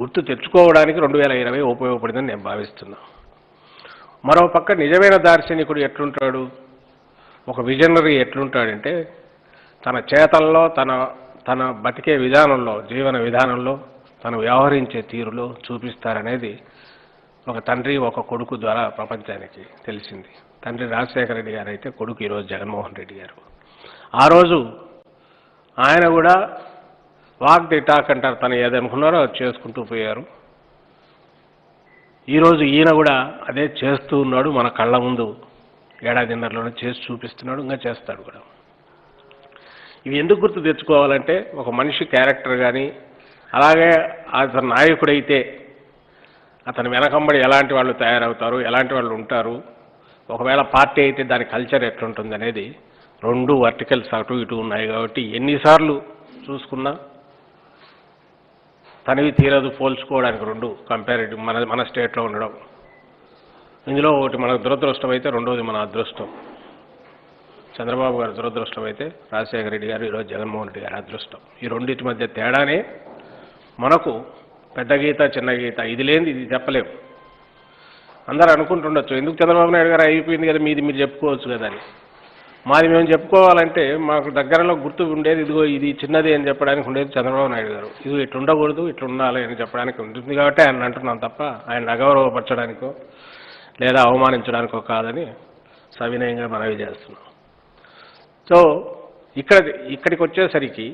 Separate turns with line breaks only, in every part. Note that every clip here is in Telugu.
గుర్తు తెచ్చుకోవడానికి 2020 ఉపయోగపడిందని నేను భావిస్తున్నా. మరో పక్క నిజమైన దార్శనికుడు ఎట్లుంటాడు, ఒక విజనరీ ఎట్లుంటాడంటే తన చేతల్లో తన బతికే విధానంలో, జీవన విధానంలో, తను వ్యవహరించే తీరులో చూపిస్తారనేది ఒక తండ్రి ఒక కొడుకు ద్వారా ప్రపంచానికి తెలిసింది. తండ్రి రాజశేఖర రెడ్డి గారు అయితే, కొడుకు ఈరోజు జగన్మోహన్ రెడ్డి గారు. ఆ రోజు ఆయన కూడా వాక్ ది టాక్ అంటారు, తను ఏదనుకున్నారో అది చేసుకుంటూ పోయారు. ఈరోజు ఈయన కూడా అదే చేస్తూ ఉన్నాడు, మన కళ్ళ ముందు ఏడాదిన్నరలోనే చేసి చూపిస్తున్నాడు, ఇంకా చేస్తాడు కూడా. ఇవి ఎందుకు గుర్తు తెచ్చుకోవాలంటే, ఒక మనిషి క్యారెక్టర్ కానీ, అలాగే అతను నాయకుడైతే అతని వెనకంబడి ఎలాంటి వాళ్ళు తయారవుతారు, ఎలాంటి వాళ్ళు ఉంటారు, ఒకవేళ పార్టీ అయితే దాని కల్చర్ ఎట్లుంటుంది అనేది రెండు వర్టికల్స్ అటు ఇటు ఉన్నాయి. కాబట్టి ఎన్నిసార్లు చూసుకున్నా తనివి తీరదు పోల్చుకోవడానికి రెండు కంపారిటివ్ మన స్టేట్లో ఉండడం. ఇందులో ఒకటి మనకు దురదృష్టం అయితే, రెండోది మన అదృష్టం. చంద్రబాబు గారు దురదృష్టం అయితే, రాజశేఖర రెడ్డి గారు ఈరోజు జగన్మోహన్ రెడ్డి గారి అదృష్టం. ఈ రెండింటి మధ్య తేడానే మనకు పెద్ద గీత చిన్న గీత, ఇది లేనిది ఇది చెప్పలేము. అందరూ అనుకుంటుండొచ్చు, ఎందుకు చంద్రబాబు నాయుడు గారు అయిపోయింది కదా మీది మీరు చెప్పుకోవచ్చు కదా అని. మాది మేము చెప్పుకోవాలంటే మాకు దగ్గరలో గుర్తు ఉండేది, ఇదిగో ఇది చిన్నది అని చెప్పడానికి ఉండేది చంద్రబాబు నాయుడు గారు. ఇది ఇట్లా ఉండకూడదు, ఇట్లా ఉండాలి అని చెప్పడానికి ఉంటుంది. కాబట్టి ఆయన అంటున్నాం తప్ప ఆయన అగౌరవపరచడానికో లేదా అవమానించడానికో కాదని సవినయంగా మనవి చేస్తున్నాం. సో ఇక్కడికి వచ్చేసరికి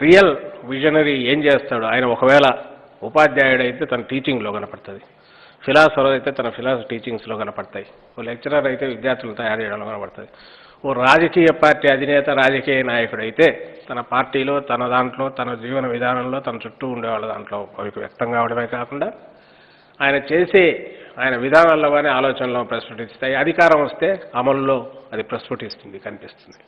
రియల్ విజనరీ ఏం చేస్తాడు ఆయన? ఒకవేళ ఉపాధ్యాయుడైతే తన టీచింగ్లో కనపడుతుంది, ఫిలాసఫర్ అయితే తన టీచింగ్స్లో కనపడతాయి, ఓ లెక్చరర్ అయితే విద్యార్థులను తయారు చేయడంలో కనపడుతుంది, ఓ రాజకీయ పార్టీ అధినేత రాజకీయ నాయకుడైతే తన పార్టీలో, తన దాంట్లో, తన జీవన విధానంలో, తన చుట్టూ ఉండేవాళ్ళ దాంట్లో అవి వ్యక్తం కావడమే కాకుండా ఆయన విధానాల్లో కానీ ఆలోచనలో ప్రస్ఫుటిస్తాయి. అధికారం వస్తే అమలులో అది ప్రస్ఫుటిస్తుంది, కనిపిస్తుంది.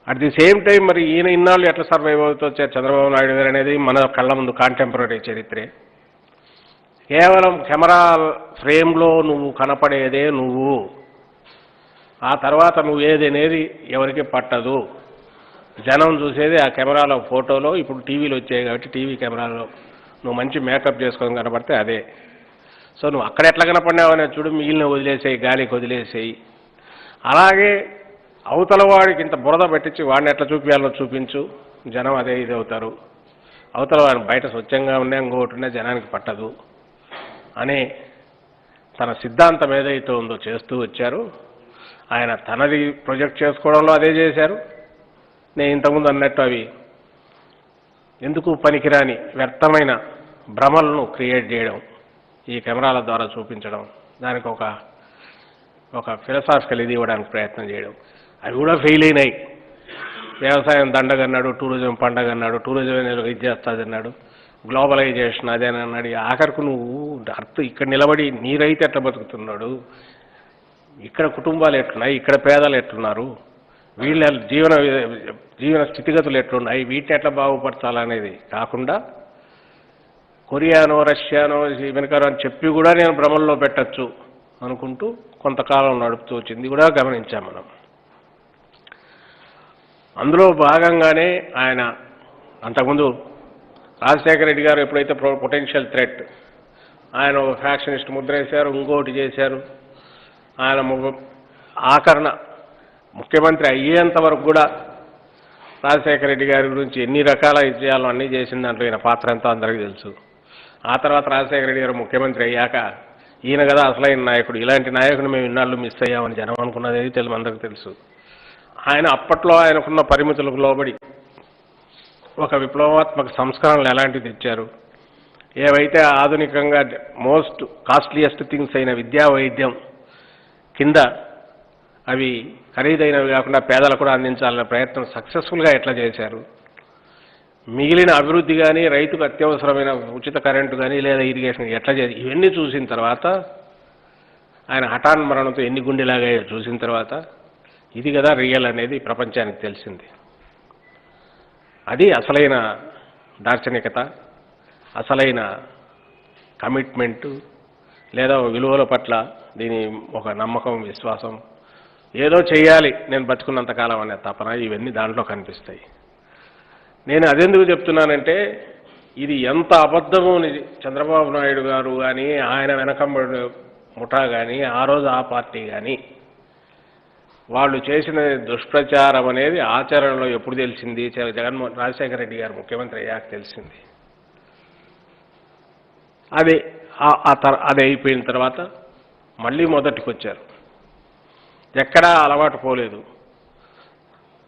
అట్ ది సేమ్ టైం మరి ఈయన ఇన్నాళ్ళు ఎట్లా సర్వైవ్ అవుతూ వచ్చారు చంద్రబాబు నాయుడు గారు అనేది మన కళ్ళ ముందు కాంటెంపరీ చరిత్రే. కేవలం కెమెరా ఫ్రేమ్లో నువ్వు కనపడేదే నువ్వు, ఆ తర్వాత నువ్వు ఏదనేది ఎవరికి పట్టదు. జనం చూసేది ఆ కెమెరాలో, ఫోటోలో. ఇప్పుడు టీవీలు వచ్చాయి కాబట్టి టీవీ కెమెరాలో నువ్వు మంచి మేకప్ చేసుకొని కనపడితే అదే. సో నువ్వు అక్కడ ఎట్లా కనపడినావు అనేది చూడు, మిగిలిన వదిలేసేయి, గాలికి వదిలేసేయి. అలాగే అవతల వాడికి ఇంత బురద పెట్టించి వాడిని ఎట్లా చూపించాలో చూపించు, జనం అదే ఇది అవుతారు. అవతల వాడిని బయట స్వచ్ఛంగా ఉన్నా ఇంకోటి ఉన్నా జనానికి పట్టదు అనే తన సిద్ధాంతం ఏదైతే ఉందో చేస్తూ వచ్చారు. ఆయన తనది ప్రొజెక్ట్ చేసుకోవడంలో అదే చేశారు. నేను ఇంతకుముందు అన్నట్టు అవి ఎందుకు పనికిరాని వ్యర్థమైన భ్రమలను క్రియేట్ చేయడం, ఈ కెమెరాల ద్వారా చూపించడం, దానికి ఒక ఫిలసాఫికల్ ఇది ఇవ్వడానికి ప్రయత్నం చేయడం, అవి కూడా ఫెయిల్ అయినాయి. వ్యవసాయం దండగన్నాడు, టూరిజం పండగ అన్నాడు, టూరిజం ఇది చేస్తుంది అన్నాడు, గ్లోబలైజేషన్ అదేనన్నాడు. ఆఖరికి నువ్వు ఇక్కడ నిలబడి నీ రైతు ఎట్లా బతుకుతున్నాడు, ఇక్కడ కుటుంబాలు ఎట్లున్నాయి, ఇక్కడ పేదలు ఎట్లున్నారు, వీళ్ళ జీవన స్థితిగతులు ఎట్లున్నాయి, వీటిని ఎట్లా బాగుపరచాలనేది కాకుండా కొరియానో రష్యానో వెనుకరో అని చెప్పి కూడా నేను భ్రమంలో పెట్టచ్చు అనుకుంటూ కొంతకాలం నడుపుతూ వచ్చింది కూడా గమనించాం మనం. అందులో భాగంగానే ఆయన అంతకుముందు రాజశేఖర రెడ్డి గారు ఎప్పుడైతే పొటెన్షియల్ థ్రెట్, ఆయన ఒక ఫ్యాక్షనిస్ట్ ముద్ర వేశారు, ఇంకోటి చేశారు. ఆయన ఆఖరణ ముఖ్యమంత్రి అయ్యేంత వరకు కూడా రాజశేఖర రెడ్డి గారి గురించి ఎన్ని రకాల విజయాలు అన్నీ చేసిన దాంట్లో ఈయన పాత్ర ఎంతో అందరికీ తెలుసు. ఆ తర్వాత రాజశేఖర రెడ్డి గారు ముఖ్యమంత్రి అయ్యాక ఈయన కదా అసలైన నాయకుడు, ఇలాంటి నాయకుడు మేము ఇన్నాళ్ళు మిస్ అయ్యామని జనం అనుకున్నది అందరికీ తెలుసు. ఆయన అప్పట్లో ఆయనకున్న పరిమితులకు లోబడి ఒక విప్లవాత్మక సంస్కరణలు ఎలాంటివి తెచ్చారు, ఏవైతే ఆధునికంగా మోస్ట్ కాస్ట్లీయెస్ట్ థింగ్స్ అయిన విద్యా వైద్యం కింద అవి ఖరీదైనవి కాకుండా పేదలకు కూడా అందించాలనే ప్రయత్నం సక్సెస్ఫుల్గా ఎట్లా చేశారు, మిగిలిన అభివృద్ధి కానీ, రైతుకు అత్యవసరమైన ఉచిత కరెంటు కానీ లేదా ఇరిగేషన్ ఎట్లా చేసి ఇవన్నీ చూసిన తర్వాత, ఆయన హఠాన్మరణంతో ఎన్ని గుండెలాగా చూసిన తర్వాత ఇది కదా రియల్ అనేది ప్రపంచానికి తెలిసింది. అది అసలైన దార్శనికత, అసలైన కమిట్మెంటు లేదా విలువల పట్ల దీని ఒక నమ్మకం, విశ్వాసం, ఏదో చేయాలి నేను బతుకున్నంతకాలం అనే తపన, ఇవన్నీ దాంట్లో కనిపిస్తాయి. నేను అదెందుకు చెప్తున్నానంటే ఇది ఎంత అబద్ధమో చంద్రబాబు నాయుడు గారు కానీ ఆయన వెనకబడి ముఠా కానీ ఆ రోజు ఆ పార్టీ కానీ వాళ్ళు చేసిన దుష్ప్రచారం అనేది ఆచరణలో ఎప్పుడు తెలిసింది? రాజశేఖర రెడ్డి గారు ముఖ్యమంత్రి అయ్యాక తెలిసింది. అది అది అయిపోయిన తర్వాత మళ్ళీ మొదటికి వచ్చారు. ఎక్కడా అలవాటు పోలేదు.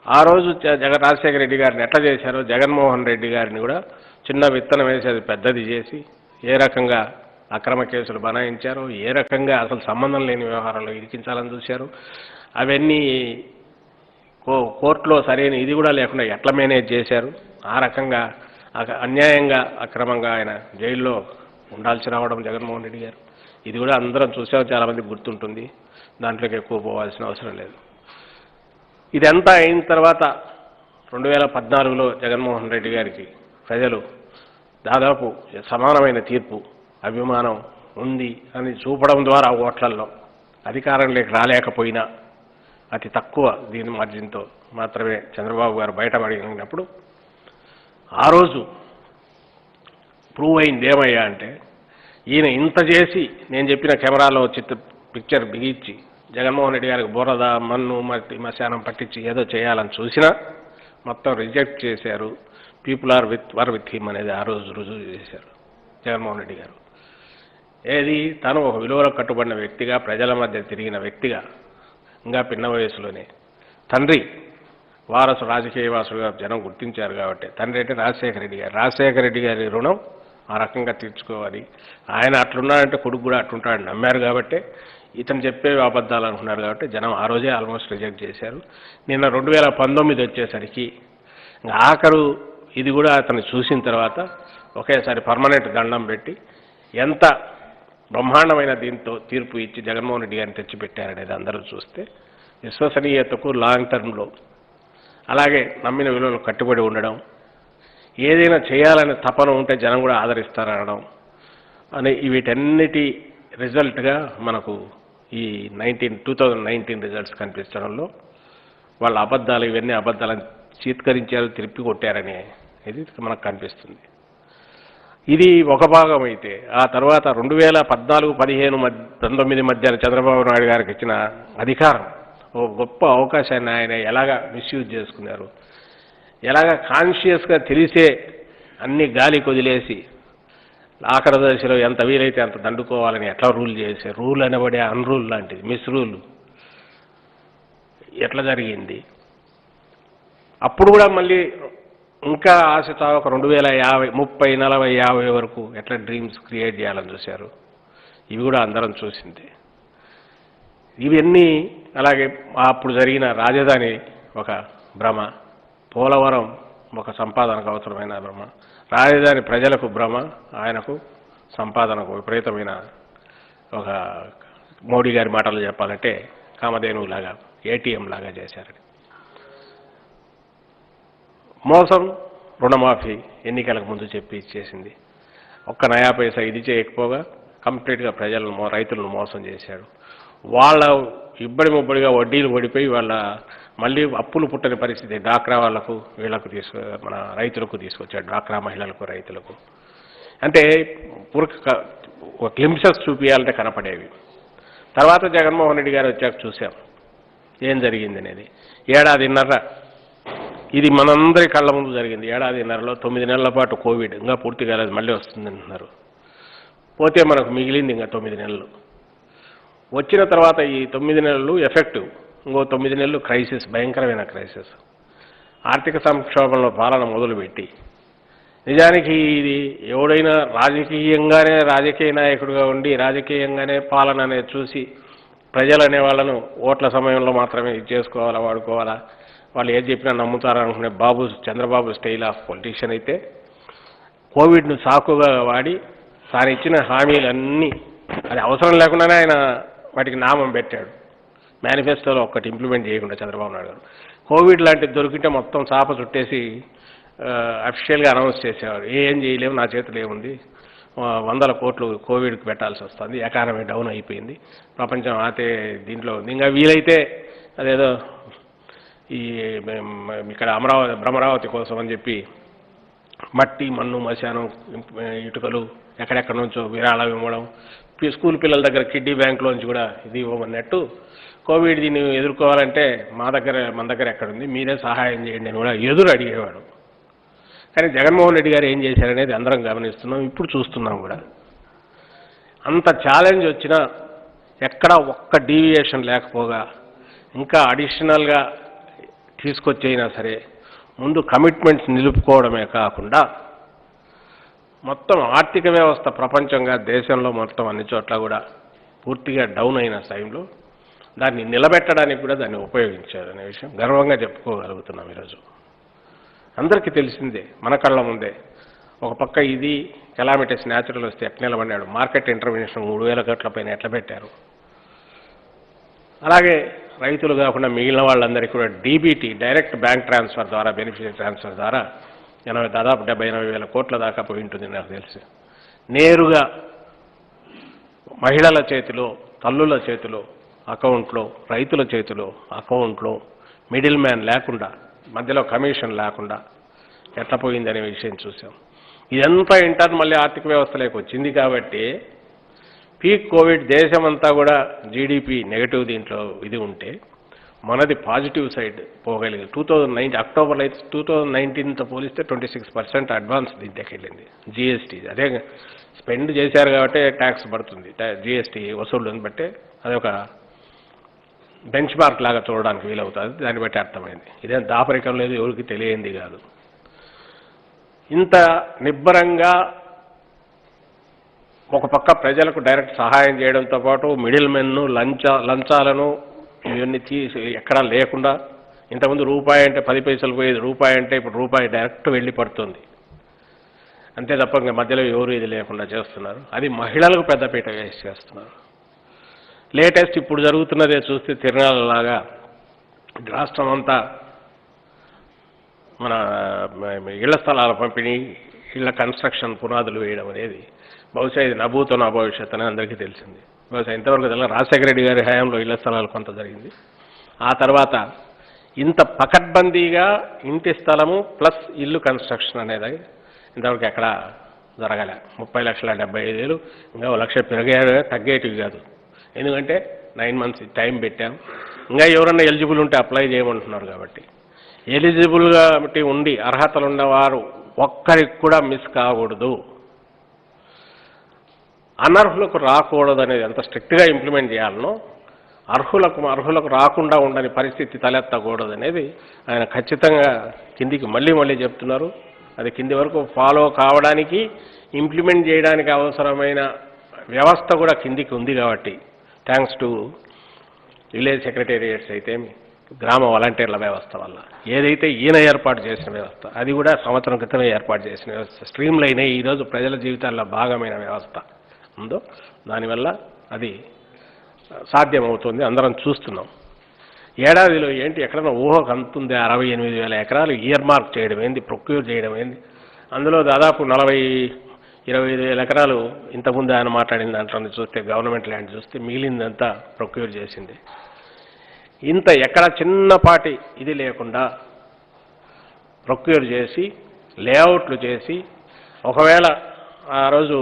ఆ రోజు రాజశేఖర రెడ్డి గారిని ఎట్లా చేశారో జగన్మోహన్ రెడ్డి గారిని కూడా చిన్న విత్తనం వేసి అది పెద్దది చేసి ఏ రకంగా అక్రమ కేసులు బనాయించారో, ఏ రకంగా అసలు సంబంధం లేని వ్యవహారాల్లో ఇరికించాలని చూశారు, అవన్నీ కోర్టులో సరైన ఇది కూడా లేకుండా ఎట్లా మేనేజ్ చేశారు, ఆ రకంగా అన్యాయంగా అక్రమంగా ఆయన జైల్లో ఉండాల్సి రావడం జగన్మోహన్ రెడ్డి గారు, ఇది కూడా అందరం చూసాం, చాలామందికి గుర్తుంటుంది, దాంట్లోకి ఎక్కువ పోవాల్సిన అవసరం లేదు. ఇదంతా అయిన తర్వాత 2014లో జగన్మోహన్ రెడ్డి గారికి ప్రజలు దాదాపు సమానమైన తీర్పు, అభిమానం ఉంది అని చూపడం ద్వారా ఓట్లల్లో అధికారంలోకి రాలేకపోయినా అతి తక్కువ దీని మార్జిన్తో మాత్రమే చంద్రబాబు గారు బయటపడినప్పుడు ఆ రోజు ప్రూవ్ అయింది ఏమయ్యా అంటే, ఈయన ఇంత చేసి నేను చెప్పిన కెమెరాలో పిక్చర్ బిగించి జగన్మోహన్ రెడ్డి గారికి బురద మన్ను మట్టి మశానం పట్టించి ఏదో చేయాలని చూసినా మొత్తం రిజెక్ట్ చేశారు. పీపుల్ ఆర్ విత్ హిమ్ అనేది ఆ రోజు రుజువు చేశారు జగన్మోహన్ రెడ్డి గారు. ఏది తను ఒక విలువలకు కట్టుబడిన వ్యక్తిగా, ప్రజల మధ్య తిరిగిన వ్యక్తిగా, ఇంకా పిన్న వయసులోనే తండ్రి వారసు రాజకీయ వాసులుగా జనం గుర్తించారు కాబట్టి, తండ్రి అంటే రాజశేఖర రెడ్డి గారి రుణం ఆ రకంగా తీర్చుకోవాలి. ఆయన అట్లున్నాడంటే కొడుకు కూడా అట్లుంటాడని నమ్మారు కాబట్టి, ఇతను చెప్పేవి అబద్ధాలు అనుకున్నారు కాబట్టి జనం ఆ రోజే ఆల్మోస్ట్ రిజెక్ట్ చేశారు. నిన్న 2019 వచ్చేసరికి ఆఖరు ఇది కూడా అతను చూసిన తర్వాత ఒకేసారి పర్మనెంట్ దండం పెట్టి ఎంత బ్రహ్మాండమైన దీంతో తీర్పు ఇచ్చి జగన్మోహన్ రెడ్డి గారిని తెచ్చిపెట్టారనేది అందరూ చూస్తే, విశ్వసనీయతకు లాంగ్ టర్మ్లో అలాగే నమ్మిన విలువలు కట్టుబడి ఉండడం, ఏదైనా చేయాలనే తపన ఉంటే జనం కూడా ఆదరిస్తారనడం అనే వీటన్నిటి రిజల్ట్గా మనకు ఈ 2019 రిజల్ట్స్ కనిపించడంలో వాళ్ళ అబద్ధాలు, ఇవన్నీ అబద్ధాలను చీత్కరించారు, తిరిపి కొట్టారనే ఇది మనకు కనిపిస్తుంది. ఇది ఒక భాగం అయితే, ఆ తర్వాత 2014-15-19 మధ్య చంద్రబాబు నాయుడు గారికి ఇచ్చిన అధికారం, ఓ గొప్ప అవకాశాన్ని ఆయన ఎలాగా మిస్యూజ్ చేసుకున్నారు, ఎలాగా కాన్షియస్గా తెలిసే అన్ని గాలి కొదిలేసి ఆఖరి దశలో ఎంత వీలైతే అంత దండుకోవాలని ఎట్లా రూల్ చేసే, రూల్ అనబడే అన్రూల్ లాంటిది, మిస్ రూల్ ఎట్లా జరిగింది. అప్పుడు కూడా మళ్ళీ ఇంకా ఆశతో ఒక 2050, 30, 40, 50 వరకు ఎట్లా డ్రీమ్స్ క్రియేట్ చేయాలని చూశారు. ఇవి కూడా అందరం చూసింది. ఇవన్నీ అలాగే అప్పుడు జరిగిన రాజధాని ఒక భ్రమ, పోలవరం ఒక సంపాదనకు అవసరమైన భ్రమ, రాజధాని ప్రజలకు భ్రమ, ఆయనకు సంపాదనకు విపరీతమైన ఒక మోడీ గారి మాటలు చెప్పాలంటే కామధేనువు లాగా, ఏటీఎం లాగా చేశారని. మోసం, రుణమాఫీ ఎన్నికలకు ముందు చెప్పి ఇచ్చేసింది. ఒక్క నయా పైసా ఇది చేయకపోగా కంప్లీట్గా ప్రజలను, రైతులను మోసం చేశాడు. వాళ్ళ ఇబ్బడి ముబ్బడిగా వడ్డీలు పడిపోయి వాళ్ళ మళ్ళీ అప్పులు పుట్టని పరిస్థితి డ్వాక్రా వాళ్లకు, వీళ్లకు మన రైతులకు తీసుకొచ్చాడు, డ్వాక్రా మహిళలకు, రైతులకు. అంటే ఒక గ్లింప్సెస్ చూపించాలంటే కనపడేవి. తర్వాత జగన్మోహన్ రెడ్డి గారు వచ్చాక చూసాం ఏం జరిగింది అనేది. ఏడాదిన్నర ఇది మనందరి కళ్ళ ముందు జరిగింది. ఏడాదిన్నరలో 9 నెలల పాటు కోవిడ్, ఇంకా పూర్తి కాలేదు, మళ్ళీ వస్తుంది అంటున్నారు. పోతే మనకు మిగిలింది ఇంకా 9 నెలలు. వచ్చిన తర్వాత ఈ 9 నెలలు ఎఫెక్టివ్, ఇంకో 9 నెలలు క్రైసిస్, భయంకరమైన క్రైసిస్, ఆర్థిక సంక్షోభంలో పాలన మొదలుపెట్టి, నిజానికి ఇది ఎవడైనా రాజకీయ నాయకుడిగా ఉండి రాజకీయంగానే పాలన అనేది చూసి ప్రజలు అనే వాళ్ళను ఓట్ల సమయంలో మాత్రమే ఇది చేసుకోవాలా, వాడుకోవాలా, వాళ్ళు ఏది చెప్పినా నమ్ముతారనుకునే చంద్రబాబు స్టైల్ ఆఫ్ పొలిటీషియన్ అయితే, కోవిడ్ను సాకుగా వాడి తాను ఇచ్చిన హామీలన్నీ అది అవసరం లేకుండానే ఆయన వాటికి నామం పెట్టాడు. మేనిఫెస్టోలో ఒక్కటి ఇంప్లిమెంట్ చేయకుండా చంద్రబాబు నాయుడు గారు కోవిడ్ లాంటిది దొరికితే మొత్తం చాప చుట్టేసి అఫీషియల్గా అనౌన్స్ చేసేవారు. ఏం చేయలేము, నా చేతులు ఏముంది, 100 కోట్లు కోవిడ్కి పెట్టాల్సి వస్తుంది, ఎకానమీ డౌన్ అయిపోయింది, ప్రపంచం ఆతే దీంట్లో ఇంకా వీలైతే అదేదో ఈ ఇక్కడ భ్రమరావతి కోసం అని చెప్పి మట్టి మన్ను మశానం ఇటుకలు ఎక్కడెక్కడి నుంచో విరాళం ఇవ్వడం, స్కూల్ పిల్లల దగ్గర కిడ్నీ బ్యాంక్లోంచి కూడా ఇది ఇవ్వమన్నట్టు కోవిడ్ దీన్ని ఎదుర్కోవాలంటే మన దగ్గర ఎక్కడుంది, మీరే సహాయం చేయండి అని కూడా ఎదురు అడిగేవాడు. కానీ జగన్మోహన్ రెడ్డి గారు ఏం చేశారనేది అందరం గమనిస్తున్నాం, ఇప్పుడు చూస్తున్నాం కూడా. అంత ఛాలెంజ్ వచ్చినా ఎక్కడా ఒక్క డీవియేషన్ లేకపోగా ఇంకా అడిషనల్గా తీసుకొచ్చైనా సరే ముందు కమిట్మెంట్స్ నిలుపుకోవడమే కాకుండా మొత్తం ఆర్థిక వ్యవస్థ ప్రపంచంగా దేశంలో మొత్తం అన్ని చోట్ల కూడా పూర్తిగా డౌన్ అయిన టైంలో దాన్ని నిలబెట్టడానికి కూడా దాన్ని ఉపయోగించారు అనే విషయం గర్వంగా చెప్పుకోగలుగుతున్నాం. ఈరోజు అందరికీ తెలిసిందే, మన కళ్ళ ముందే. ఒక పక్క ఇది కెలామిటీస్ న్యాచురల్ వస్తే ఎట్లా నిలబడ్డాడు, మార్కెట్ ఇంటర్వెన్షన్ 3,000 కోట్ల పైన ఎట్లా పెట్టారు. అలాగే రైతులు కాకుండా మిగిలిన వాళ్ళందరికీ కూడా డీబీటీ డైరెక్ట్ బ్యాంక్ ట్రాన్స్ఫర్ ద్వారా, బెనిఫిషియరీ ట్రాన్స్ఫర్ ద్వారా దాదాపు 70-80 కోట్ల దాకా పోయి ఉంటుంది నాకు తెలిసి. నేరుగా మహిళల చేతిలో, తల్లుల చేతిలో అకౌంట్లో, రైతుల చేతిలో అకౌంట్లో మిడిల్ మ్యాన్ లేకుండా, మధ్యలో కమిషన్ లేకుండా ఎట్లా పోయిందనే విషయం చూసాం. ఇదంతా మళ్ళీ ఆర్థిక వ్యవస్థలోకి వచ్చింది కాబట్టి పీక్ కోవిడ్ దేశమంతా కూడా జీడిపి నెగటివ్ దీంట్లో ఇది ఉంటే మనది పాజిటివ్ సైడ్ పోగలిగింది. 2019 అక్టోబర్ 2019తో పోలిస్తే 26% అడ్వాన్స్ దీంట్లోకి వెళ్ళింది. జిఎస్టీ అదే స్పెండ్ చేశారు కాబట్టి ట్యాక్స్ పడుతుంది, జిఎస్టీ వసూళ్ళని బట్టి అదొక బెంచ్ మార్క్ లాగా చూడడానికి వీలవుతుంది. దాన్ని బట్టి అర్థమైంది. ఇదేం దాపరికం లేదు, ఎవరికి తెలియంది కాదు. ఇంత నిబ్బరంగా ఒక పక్క ప్రజలకు డైరెక్ట్ సహాయం చేయడంతో పాటు మిడిల్ మెన్ను లంచాలను ఇవన్నీ తీసి ఎక్కడా లేకుండా, ఇంతకుముందు రూపాయి అంటే 10 పైసలు పోయేది, రూపాయి అంటే ఇప్పుడు రూపాయి డైరెక్ట్ వెళ్ళి పడుతుంది. అంతే తప్ప ఇంకా మధ్యలో ఎవరు ఇది లేకుండా చేస్తున్నారు. అది మహిళలకు పెద్దపీట వేసి చేస్తున్నారు. లేటెస్ట్ ఇప్పుడు జరుగుతున్నదే చూస్తే తిరునాళ్ళలాగా రాష్ట్రం అంతా మన ఇళ్ల స్థలాల పంపిణీ, ఇళ్ల కన్స్ట్రక్షన్ పునాదులు వేయడం అనేది బహుశా ఇది నభూతో నా భవిష్యత్ అని అందరికీ తెలిసింది. బహుశా ఇంతవరకు తెలియదు. రాజశేఖర రెడ్డి గారి హయాంలో ఇళ్ల స్థలాలు కొంత జరిగింది. ఆ తర్వాత ఇంత పకడ్బందీగా ఇంటి స్థలము ప్లస్ ఇల్లు కన్స్ట్రక్షన్ అనేది ఇంతవరకు ఎక్కడ జరగలే. 30,75,000 ఇంకా 1,00,000 పెరిగారు, తగ్గేటివి కాదు. ఎందుకంటే 9 months టైం పెట్టాం. ఇంకా ఎవరన్నా ఎలిజిబుల్ ఉంటే అప్లై చేయమంటున్నారు కాబట్టి. ఎలిజిబుల్గా ఉండి అర్హతలు ఉన్నవారు ఒక్కరికి కూడా మిస్ కాకూడదు, అనర్హులకు రాకూడదు అనేది ఎంత స్ట్రిక్ట్గా ఇంప్లిమెంట్ చేయాలనో అర్హులకు రాకుండా ఉండని పరిస్థితి తలెత్తకూడదు అనేది ఆయన ఖచ్చితంగా కిందికి మళ్ళీ చెప్తున్నారు. అది కింది వరకు ఫాలో కావడానికి, ఇంప్లిమెంట్ చేయడానికి అవసరమైన వ్యవస్థ కూడా కిందికి ఉంది కాబట్టి, థ్యాంక్స్ టు విలేజ్ సెక్రటేరియట్స్ అయితే గ్రామ వాలంటీర్ల వ్యవస్థ వల్ల, ఏదైతే ఈయన ఏర్పాటు చేసిన వ్యవస్థ, అది కూడా సంవత్సరం క్రితమే ఏర్పాటు చేసిన వ్యవస్థ, స్ట్రీమ్ లైన్ అయ్యి ఈరోజు ప్రజల జీవితాల్లో భాగమైన వ్యవస్థ ఉందో దానివల్ల అది సాధ్యమవుతుంది. అందరం చూస్తున్నాం. ఏడాదిలో ఏంటి ఎక్కడన్నా ఊహకు అందుతుంది 68,000 ఎకరాలు ఇయర్ మార్క్ చేయడం ఏంది, ప్రొక్యూర్ చేయడం ఏంది. అందులో దాదాపు 25,000 ఎకరాలు ఇంతకుముందు ఆయన మాట్లాడిన దాంట్లో చూస్తే, గవర్నమెంట్ ల్యాండ్ చూస్తే మిగిలిందంతా ప్రొక్యూర్ చేసింది. ఇంత ఎక్కడ చిన్నపాటి ఇది లేకుండా ప్రొక్యూర్ చేసి లేఅవుట్లు చేసి, ఒకవేళ ఆ రోజు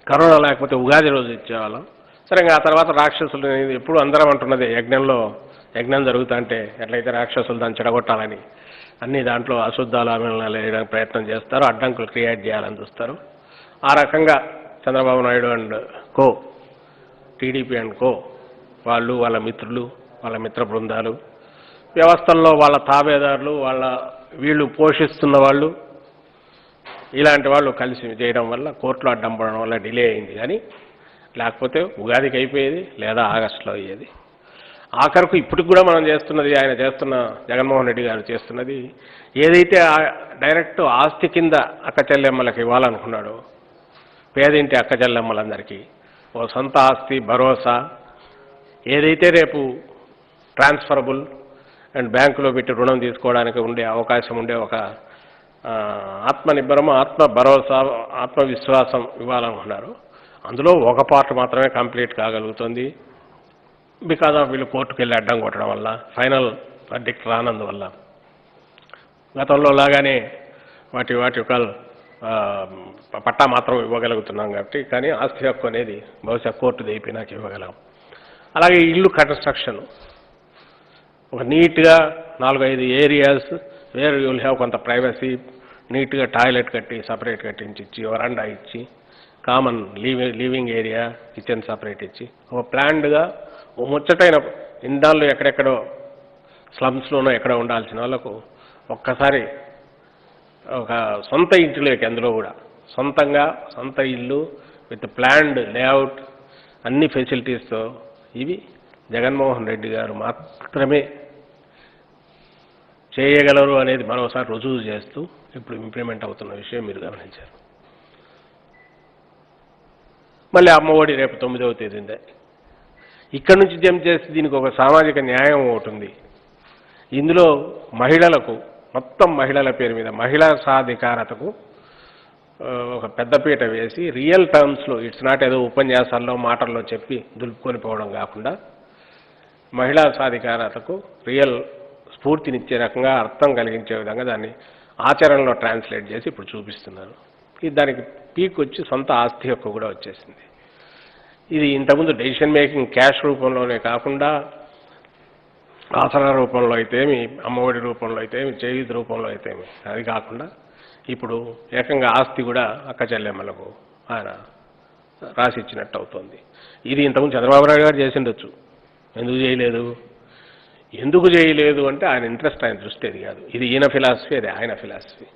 కరోనా లేకపోతే ఉగాది రోజు ఇచ్చేవాళ్ళం. సరే, ఆ తర్వాత రాక్షసులు ఎప్పుడు అందరం అంటున్నదే, యజ్ఞం జరుగుతుంటే ఎట్లయితే రాక్షసులు దాన్ని చెడగొట్టాలని అన్ని దాంట్లో అశుద్ధాలు ఆమెలను వేయడానికి ప్రయత్నం చేస్తారు, అడ్డంకులు క్రియేట్ చేయాలని చూస్తారు. ఆ రకంగా Chandrababu Naidu and co, TDP and co వాళ్ళు, వాళ్ళ మిత్రులు, వాళ్ళ మిత్ర బృందాలు, వ్యవస్థల్లో వాళ్ళ తాబేదారులు, వీళ్ళు పోషిస్తున్న వాళ్ళు, ఇలాంటి వాళ్ళు కలిసి చేయడం వల్ల కోర్టులో అడ్డం పడడం వల్ల డిలే అయింది. కానీ లేకపోతే ఉగాదికి అయిపోయేది, లేదా ఆగస్టులో అయ్యేది. ఆఖరకు ఇప్పటికి కూడా మనం చేస్తున్నది, ఆయన చేస్తున్న, జగన్మోహన్ రెడ్డి గారు చేస్తున్నది, ఏదైతే డైరెక్ట్ ఆస్తి కింద అక్క చెల్లెమ్మలకు ఇవ్వాలనుకున్నాడో, పేదింటి అక్క చెల్లెమ్మలందరికీ ఓ సొంత ఆస్తి భరోసా, ఏదైతే రేపు ట్రాన్స్ఫరబుల్ అండ్ బ్యాంకులో పెట్టి రుణం తీసుకోవడానికి ఉండే అవకాశం ఉండే ఒక ఆత్మనిర్భరము, ఆత్మ భరోసా, ఆత్మవిశ్వాసం ఇవ్వాలనుకున్నారు. అందులో ఒక పార్ట్ మాత్రమే కంప్లీట్ కాగలుగుతుంది. బికాజ్ ఆఫ్ వీళ్ళు కోర్టుకు వెళ్ళి అడ్డం కొట్టడం వల్ల, ఫైనల్ వర్డిక్ట్ రానందువల్ల. గతంలో లాగానే వాటి యొక్క పట్టా మాత్రం ఇవ్వగలుగుతున్నాం కాబట్టి, కానీ ఆస్తి హక్కు అనేది బహుశా కోర్టు అయిపోయినాక ఇవ్వగలం. అలాగే ఇల్లు కన్స్ట్రక్షన్ ఒక నీట్గా 4-5 areas where you will have కొంత ప్రైవసీ, నీట్గా టాయిలెట్ కట్టి సపరేట్ కట్టించి ఇచ్చి, వరండా ఇచ్చి, common living area kitchen separate ఇచ్చి, ఒక ప్లాన్డ్గా ముచ్చటైన ఇండాల్లో ఎక్కడెక్కడో స్లమ్స్లోనో ఎక్కడ ఉండాల్సిన వాళ్ళకు ఒక్కసారి ఒక సొంత ఇంటిలోకి, అందులో కూడా సొంతంగా సొంత ఇల్లు విత్ ప్లాన్డ్ లేఅవుట్ అన్ని ఫెసిలిటీస్తో, ఇవి జగన్మోహన్ రెడ్డి గారు మాత్రమే చేయగలరు అనేది మరోసారి రుజువు చేస్తూ ఇప్పుడు ఇంప్లిమెంట్ అవుతున్న విషయం మీరు గమనించారు. మళ్ళీ అమ్మఒడి రేపు 9వ తేదీందే ఇక్కడి నుంచి జంప్ చేసి దీనికి ఒక సామాజిక న్యాయం ఒకటి ఉంది. ఇందులో మహిళలకు, మొత్తం మహిళల పేరు మీద మహిళా సాధికారతకు ఒక పెద్దపీట వేసి రియల్ టర్మ్స్లో, ఇట్స్ నాట్ ఏదో ఉపన్యాసాల్లో మాటల్లో చెప్పి దులుపుకొని పోవడం కాకుండా మహిళా సాధికారతకు రియల్ స్ఫూర్తినిచ్చే రకంగా, అర్థం కలిగించే విధంగా దాన్ని ఆచరణలో ట్రాన్స్లేట్ చేసి ఇప్పుడు చూపిస్తున్నారు. ఇది దానికి పీక్ వచ్చి సొంత ఆస్తి హక్కు కూడా వచ్చేసింది. ఇది ఇంతకుముందు డెసిషన్ మేకింగ్ క్యాష్ రూపంలోనే కాకుండా ఆసరా రూపంలో అయితేమి, అమ్మఒడి రూపంలో అయితేమి, చేయూత రూపంలో అయితేమి, అది కాకుండా ఇప్పుడు ఏకంగా ఆస్తి కూడా అక్క చెల్లెమ్మలకు ఆయన రాసిచ్చినట్టు అవుతుంది. ఇది ఇంతకుముందు చంద్రబాబు నాయుడు గారు చేసిండొచ్చు. ఎందుకు చేయలేదు అంటే ఆయన ఇంట్రెస్ట్, ఆయన దృష్టి అది కాదు. ఇది ఈయన ఫిలాసఫీ, అది ఆయన ఫిలాసఫీ.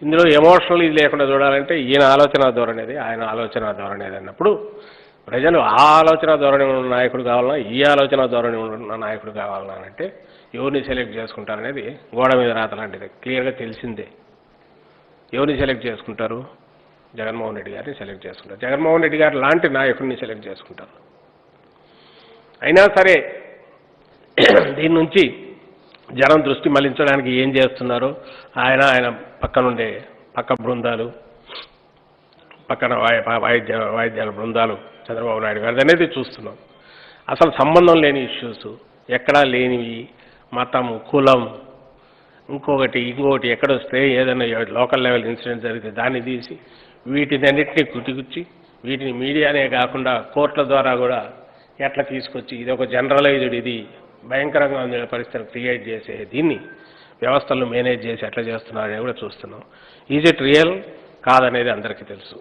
ఇందులో ఎమోషనల్ ఇది లేకుండా చూడాలంటే ఈయన ఆలోచన ధోరణి, ఆయన ఆలోచన ధోరణి అన్నప్పుడు ప్రజలు ఆ ఆలోచన ధోరణి ఉన్న నాయకుడు కావాలన్నా, ఈ ఆలోచన ధోరణి ఉన్న నాయకుడు కావాలన్నా అంటే ఎవరిని సెలెక్ట్ చేసుకుంటారనేది గోడ మీద రాత లాంటిది, క్లియర్గా తెలిసిందే. ఎవరిని సెలెక్ట్ చేసుకుంటారు? జగన్మోహన్ రెడ్డి గారిని సెలెక్ట్ చేసుకుంటారు. జగన్మోహన్ రెడ్డి గారు లాంటి నాయకుడిని సెలెక్ట్ చేసుకుంటారు. అయినా సరే దీని నుంచి జనం దృష్టి మళ్లించడానికి ఏం చేస్తున్నారు, ఆయన పక్కనుండే పక్క బృందాలు, పక్కన వాయిద్యాల బృందాలు చంద్రబాబు నాయుడు గారిది అనేది చూస్తున్నాం. అసలు సంబంధం లేని ఇష్యూస్, ఎక్కడా లేనివి, మతం, కులం, ఇంకొకటి ఎక్కడొస్తే ఏదైనా లోకల్ లెవెల్ ఇన్సిడెంట్ జరిగితే దాన్ని తీసి వీటినన్నింటినీ కుట్టిగుచ్చి వీటిని మీడియానే కాకుండా కోర్టుల ద్వారా కూడా ఎట్లా తీసుకొచ్చి ఇది ఒక జనరలైజ్డ్, ఇది భయంకరంగా ఉన్న పరిస్థితులు క్రియేట్ చేసే దీన్ని వ్యవస్థలను మేనేజ్ చేసి ఎట్లా చేస్తున్నారని కూడా చూస్తున్నాం. ఈజ్ ఇట్ రియల్ కాదనేది అందరికీ తెలుసు.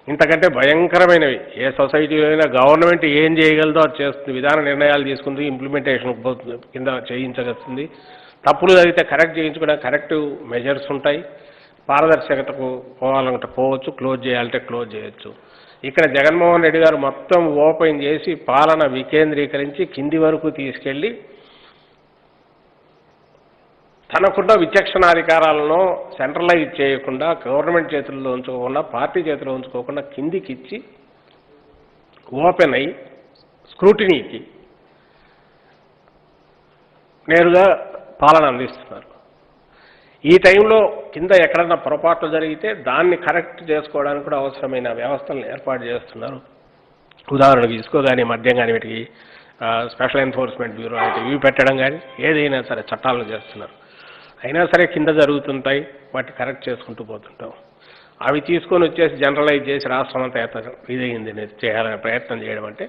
ఇంతకంటే భయంకరమైనవి ఏ సొసైటీలో అయినా గవర్నమెంట్ ఏం చేయగలదో అది చేస్తుంది, విధాన నిర్ణయాలు తీసుకుంది, ఇంప్లిమెంటేషన్ కింద చేయించగలుగుతుంది. తప్పులు జరిగితే కరెక్ట్ చేయించుకోవడానికి కరెక్టివ్ మెజర్స్ ఉంటాయి. పారదర్శకతకు పోవాలంటే పోవచ్చు, క్లోజ్ చేయాలంటే క్లోజ్ చేయొచ్చు. ఇక్కడ జగన్మోహన్ రెడ్డి గారు మొత్తం ఓపెన్ చేసి పాలన వికేంద్రీకరించి కింది వరకు తీసుకెళ్ళి తనకున్న విచక్షణాధికారాలను సెంట్రలైజ్ చేయకుండా, గవర్నమెంట్ చేతుల్లో ఉంచుకోకుండా, పార్టీ చేతుల్లో ఉంచుకోకుండా కిందికి ఇచ్చి ఓపెన్ అయి స్క్రూటినీకి నేరుగా పాలన అందిస్తున్నారు. ఈ టైంలో కింద ఎక్కడన్నా పొరపాట్లు జరిగితే దాన్ని కరెక్ట్ చేసుకోవడానికి కూడా అవసరమైన వ్యవస్థలను ఏర్పాటు చేస్తున్నారు. ఉదాహరణకు ఇసుకో కానీ, మద్యం కానీ, వీటికి స్పెషల్ ఎన్ఫోర్స్మెంట్ బ్యూరో అంటే ఇవి పెట్టడం కానీ, ఏదైనా సరే చట్టాలను చేస్తున్నారు. అయినా సరే కింద జరుగుతుంటాయి, వాటిని కరెక్ట్ చేసుకుంటూ పోతుంటాం. అవి తీసుకొని వచ్చేసి జనరలైజ్ చేసి రాష్ట్రం అంతా ఇదైంది చేయాలనే ప్రయత్నం చేయడం అంటే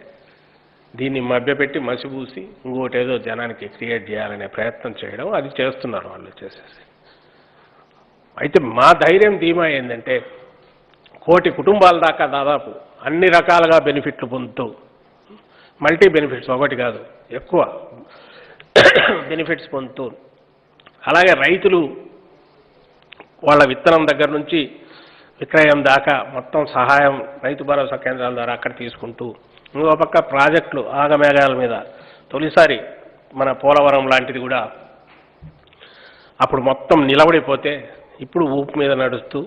దీన్ని మభ్యపెట్టి మసిపూసి ఇంకోటి ఏదో జనానికి క్రియేట్ చేయాలనే ప్రయత్నం చేయడం, అది చేస్తున్నారు వాళ్ళు చేసేసి. అయితే మా ధైర్యం ధీమా ఏంటంటే 1 కోటి కుటుంబాల దాకా దాదాపు అన్ని రకాలుగా బెనిఫిట్లు పొందుతూ, మల్టీ బెనిఫిట్స్ ఒకటి కాదు ఎక్కువ బెనిఫిట్స్ పొందుతూ, అలాగే రైతులు వాళ్ళ విత్తనం దగ్గర నుంచి విక్రయం దాకా మొత్తం సహాయం రైతు భరోసా కేంద్రాల ద్వారా అక్కడ తీసుకుంటూ, ఇంకో పక్క ప్రాజెక్టులు ఆగమేఘాల మీద తొలిసారి మన పోలవరం లాంటిది కూడా అప్పుడు మొత్తం నిలబడిపోతే ఇప్పుడు ఊపు మీద నడుస్తూ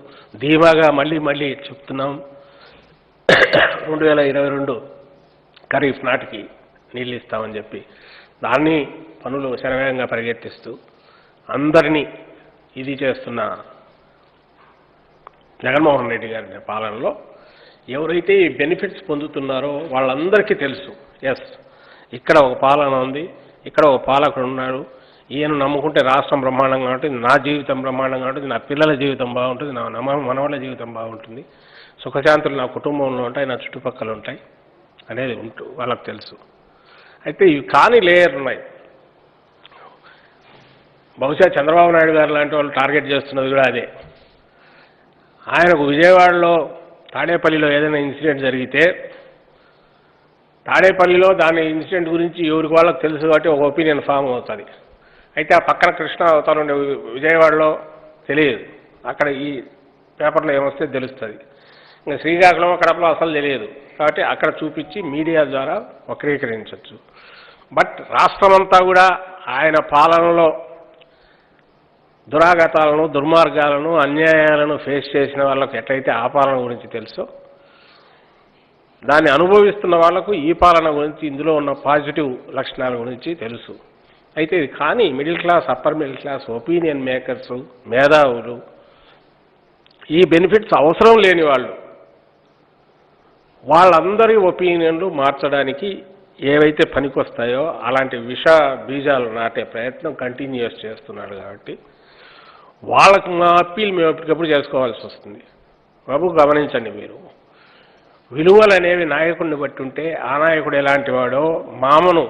ధీమాగా మళ్ళీ చెప్తున్నాం 2022 ఖరీఫ్ నాటికి నీళ్ళు ఇస్తామని చెప్పి దాన్ని పనులు శరవేగంగా పరిగెత్తిస్తూ అందరినీ ఇది చేస్తున్న జగన్మోహన్ రెడ్డి గారి పాలనలో ఎవరైతే ఈ బెనిఫిట్స్ పొందుతున్నారో వాళ్ళందరికీ తెలుసు, ఎస్ ఇక్కడ ఒక పాలన ఉంది, ఇక్కడ ఒక పాలకుడు ఉన్నాడు, ఈయన నమ్ముకుంటే రాష్ట్రం బ్రహ్మాండంగా ఉంటుంది, నా జీవితం బ్రహ్మాండంగా ఉంటుంది, నా పిల్లల జీవితం బాగుంటుంది, నా మనవళ్ళ జీవితం బాగుంటుంది, సుఖశాంతులు నా కుటుంబంలో ఉంటాయి, నా చుట్టుపక్కల ఉంటాయి అనేది వాళ్ళకు తెలుసు. అయితే ఇవి కాని లేయర్ ఉన్నాయి. బహుశా చంద్రబాబు నాయుడు గారు లాంటి వాళ్ళు టార్గెట్ చేస్తున్నది కూడా అదే. ఆయనకు విజయవాడలో తాడేపల్లిలో ఏదైనా ఇన్సిడెంట్ జరిగితే తాడేపల్లిలో దాని ఇన్సిడెంట్ గురించి ఎవరికి వాళ్ళకి తెలుసు కాబట్టి ఒక ఒపీనియన్ ఫామ్ అవుతుంది. అయితే ఆ పక్కన కృష్ణ అవతారం విజయవాడలో తెలియదు, అక్కడ ఈ పేపర్లో ఏమొస్తే తెలుస్తుంది. ఇంకా శ్రీకాకుళం కడపలో అసలు తెలియదు కాబట్టి అక్కడ చూపించి మీడియా ద్వారా వక్రీకరించవచ్చు. బట్ రాష్ట్రమంతా కూడా ఆయన పాలనలో దురాగతాలను, దుర్మార్గాలను, అన్యాయాలను ఫేస్ చేసిన వాళ్ళకు ఎట్లయితే ఆ పాలన గురించి తెలుసో, దాన్ని అనుభవిస్తున్న వాళ్లకు ఈ పాలన గురించి, ఇందులో ఉన్న పాజిటివ్ లక్షణాల గురించి తెలుసు. అయితే ఇది కానీ middle class, upper middle class, opinion makers, మేధావులు, ఈ బెనిఫిట్స్ అవసరం లేని వాళ్ళందరి ఒపీనియన్లు మార్చడానికి ఏవైతే పనికొస్తాయో అలాంటి విష బీజాలు నాటే ప్రయత్నం కంటిన్యూస్ చేస్తున్నాడు. కాబట్టి వాళ్ళకు మా అప్పీల్ మేము ఎప్పటికప్పుడు చేసుకోవాల్సి వస్తుంది. బాబు గమనించండి, మీరు విలువలు అనేవి నాయకుడిని బట్టి ఉంటే ఆ నాయకుడు ఎలాంటి వాడో మామను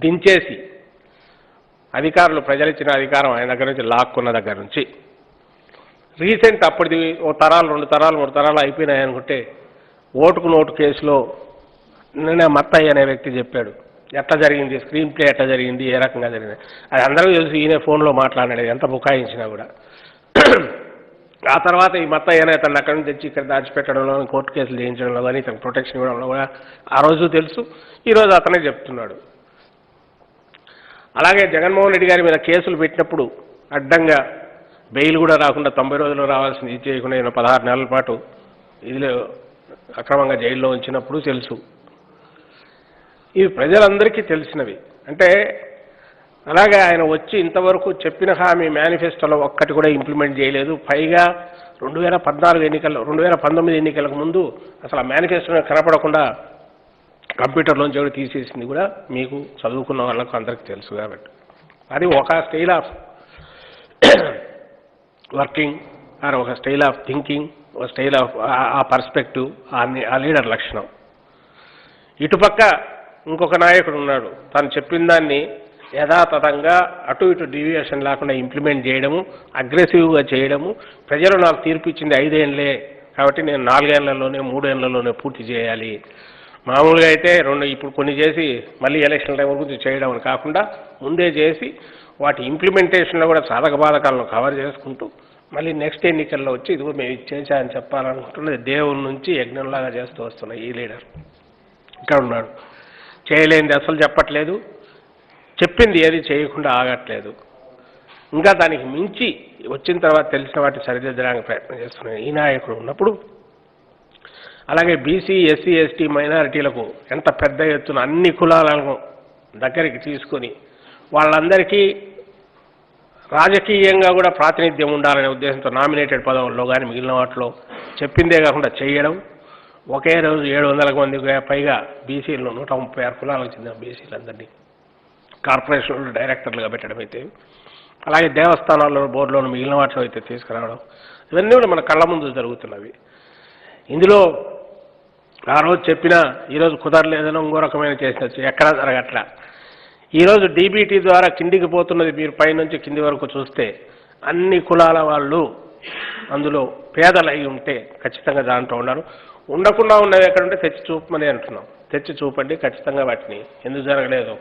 దించేసి అధికారులు, ప్రజలిచ్చిన అధికారం ఆయన దగ్గర నుంచి లాక్కున్న దగ్గర నుంచి రీసెంట్ అప్పటిది ఓ తరాలు, 2 తరాలు, 3 తరాలు అయిపోయినాయి అనుకుంటే ఓటుకు నోటు కేసులో నిన్న మత్తయ్య అనే వ్యక్తి చెప్పాడు ఎట్లా జరిగింది, స్క్రీన్ ప్లే ఎట్లా జరిగింది, ఏ రకంగా జరిగింది. అది అందరూ తెలుసు, ఈయనే ఫోన్లో మాట్లాడాడు ఎంత బుకాయించినా కూడా. ఆ తర్వాత ఈ మత్తయ్య అనే అతను అక్కడి నుంచి తెచ్చి ఇక్కడ దాచిపెట్టడంలో, కోర్టు కేసులు చేయించడంలో కానీ, ఇతను ప్రొటెక్షన్ ఇవ్వడంలో కూడా ఆ రోజు తెలుసు, ఈరోజు అతనే చెప్తున్నాడు. అలాగే జగన్మోహన్ రెడ్డి గారి మీద కేసులు పెట్టినప్పుడు అడ్డంగా బెయిల్ కూడా రాకుండా 90 రోజులు రావాల్సింది ఇది చేయకుండా 16 నెలల పాటు ఇదిలో అక్రమంగా జైల్లో ఉంచినప్పుడు తెలుసు. ఇవి ప్రజలందరికీ తెలిసినవి. అంటే అలాగే ఆయన వచ్చి ఇంతవరకు చెప్పిన హామీ మేనిఫెస్టోలో ఒక్కటి కూడా ఇంప్లిమెంట్ చేయలేదు. పైగా 2019 ఎన్నికలకు ముందు అసలు ఆ మేనిఫెస్టోలో కనపడకుండా కంప్యూటర్లోంచి కూడా తీసేసింది కూడా మీకు చదువుకున్న వాళ్ళకు అందరికీ తెలుసు. కాబట్టి అది ఒక స్టైల్ ఆఫ్ వర్కింగ్ ఆర్ ఒక స్టైల్ ఆఫ్ థింకింగ్, ఒక స్టైల్ ఆఫ్ ఆ పర్స్పెక్టివ్, ఆ లీడర్ లక్షణం. ఇటుపక్క ఇంకొక నాయకుడు ఉన్నాడు, తను చెప్పిన దాన్ని యథాతథంగా అటు ఇటు డీవియేషన్ లేకుండా ఇంప్లిమెంట్ చేయడము, అగ్రెసివ్గా చేయడము. ప్రజలు నాకు తీర్పు ఇచ్చింది 5 ఏళ్ళే కాబట్టి నేను 4 ఏళ్లలోనే 3 ఏళ్లలోనే పూర్తి చేయాలి. మామూలుగా అయితే ఇప్పుడు కొన్ని చేసి మళ్ళీ ఎలక్షన్ టైం వరకు చేయడం అని కాకుండా ముందే చేసి వాటి ఇంప్లిమెంటేషన్లో కూడా సాధక బాధకాలను కవర్ చేసుకుంటూ మళ్ళీ నెక్స్ట్ ఎన్నికల్లో వచ్చి ఇదిగో మేము ఇచ్చేసామని చెప్పాలనుకుంటున్నది దేవుడి నుంచి యజ్ఞంలాగా చేస్తూ వస్తున్న ఈ లీడర్ ఇక్కడ ఉన్నాడు. చేయలేనిది అసలు చెప్పట్లేదు, చెప్పింది ఏది చేయకుండా ఆగట్లేదు. ఇంకా దానికి మించి వచ్చిన తర్వాత తెలిసిన వాటిని సరిదిద్దడానికి ప్రయత్నం చేస్తున్నాడు ఈ నాయకుడు ఉన్నప్పుడు. అలాగే బీసీ, ఎస్సీ, ఎస్టీ మైనారిటీలకు ఎంత పెద్ద ఎత్తున అన్ని కులాలను దగ్గరికి తీసుకొని వాళ్ళందరికీ రాజకీయంగా కూడా ప్రాతినిధ్యం ఉండాలనే ఉద్దేశంతో నామినేటెడ్ పదవుల్లో కానీ మిగిలిన వాటిలో చెప్పిందే కాకుండా చేయడం. ఒకే రోజు 700 మందికి పైగా బీసీలను 136 కులాలకు చెందిన బీసీలందరినీ కార్పొరేషన్లు డైరెక్టర్లుగా పెట్టడం అయితే, అలాగే దేవస్థానాల్లో బోర్డులోని మిగిలిన వాటిలో అయితే తీసుకురావడం, ఇవన్నీ కూడా మన కళ్ళ ముందు జరుగుతున్నవి. ఇందులో ఆ రోజు చెప్పినా ఈరోజు కుదరలేదని ఇంకో రకమైన చేసినచ్చు ఎక్కడా జరగట్లా. ఈరోజు డీబీటీ ద్వారా కిందికి పోతున్నది మీరు పైనుంచి కింది వరకు చూస్తే అన్ని కులాల వాళ్ళు అందులో పేదలు అయి ఉంటే ఖచ్చితంగా దాంట్లో ఉన్నారు. ఉండకుండా ఉన్నవి ఎక్కడుంటే తెచ్చి చూపమని అంటున్నాం. తెచ్చి చూపండి ఖచ్చితంగా వాటిని. ఎందుకు జరగలేదు,